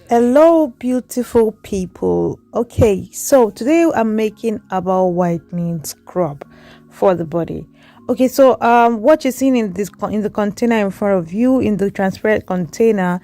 Hello, beautiful people. Okay, so today I'm making about whitening scrub for the body. Okay, so what you're seeing in the container in front of you, in the transparent container,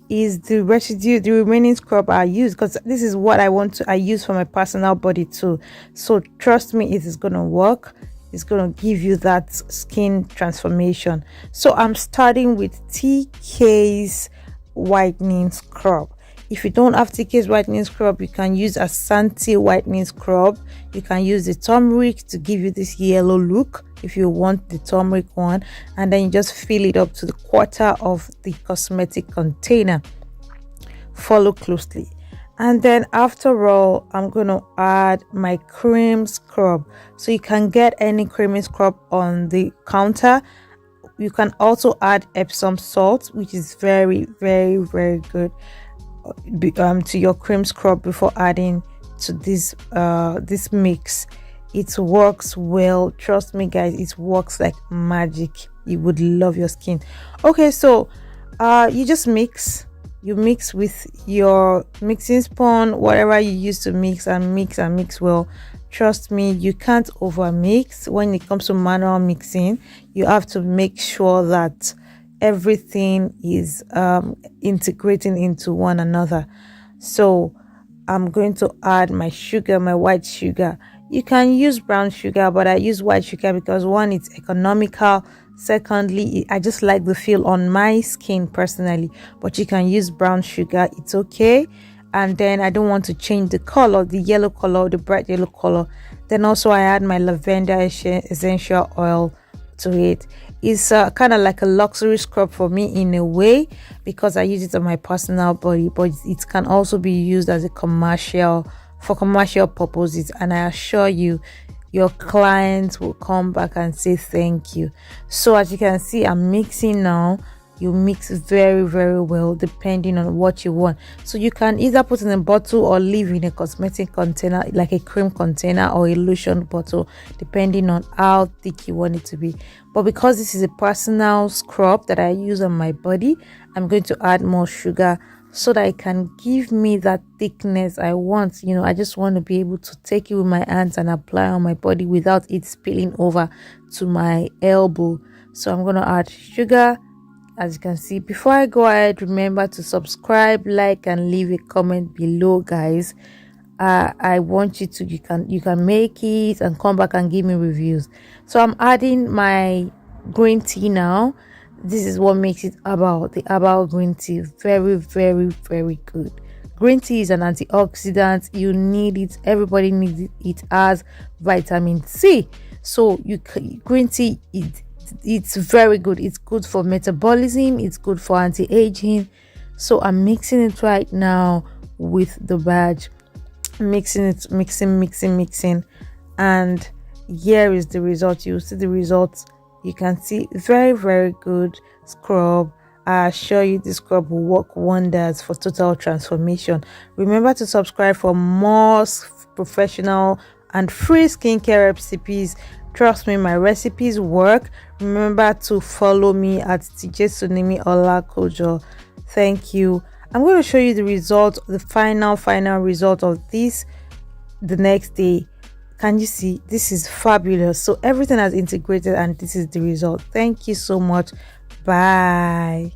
is the residue, the remaining scrub I use, because this is what I use for my personal body too. So trust me, it is gonna work. It's gonna give you that skin transformation. So I'm starting with TK's whitening scrub. If you don't have TK's whitening scrub, you can use Asante whitening scrub. You can use the turmeric to give you this yellow look if you want the turmeric one, and then you just fill it up to the quarter of the cosmetic container. Follow closely. And then after all, I'm going to add my cream scrub. So you can get any creamy scrub on the counter. You can also add Epsom salt, which is very good to your cream scrub before adding to this this mix. It works well, trust me guys, it works like magic. You would love your skin. Okay, so you just mix with your mixing spoon, whatever you use to mix, and mix well. Trust me, you can't over mix. When it comes to manual mixing, you have to make sure that everything is integrating into one another. So I'm going to add my sugar, my white sugar. You can use brown sugar, but I use white sugar because one, it's economical. Secondly, I just like the feel on my skin personally. But you can use brown sugar, it's okay. And then I don't want to change the color, the yellow color, the bright yellow color. Then also I add my lavender essential oil to it. It's kind of like a luxury scrub for me in a way, because I use it on my personal body, but it can also be used as a commercial purposes, and I assure you, your clients will come back and say thank you. So as you can see, I'm mixing now. You mix very well depending on what you want. So you can either put in a bottle or leave in a cosmetic container, like a cream container or a lotion bottle, depending on how thick you want it to be. But because this is a personal scrub that I use on my body, I'm going to add more sugar so that it can give me that thickness I want. You know, I just want to be able to take it with my hands and apply on my body without it spilling over to my elbow. So I'm going to add sugar. As you can see, before I go ahead, remember to subscribe, like, and leave a comment below, guys. I want you to, you can make it and come back and give me reviews. So I'm adding my green tea now. This is what makes it about the herbal green tea. Very good. Green tea is an antioxidant. You need it. Everybody needs it. It has vitamin C. So green tea, it's very good. It's good for metabolism. It's good for anti-aging. So I'm mixing it right now with the badge. Mixing it, mixing, and here is the result. You see the results. You can see very good scrub. I assure you this scrub will work wonders for total transformation. Remember to subscribe for more professional and free skincare recipes. Trust me, my recipes work. Remember to follow me at TIJESUNIMI Olakojo. Thank you. I'm going to show you the result, the final result of this the next day. Can you see? This is fabulous. So everything has integrated and this is the result. Thank you so much. Bye.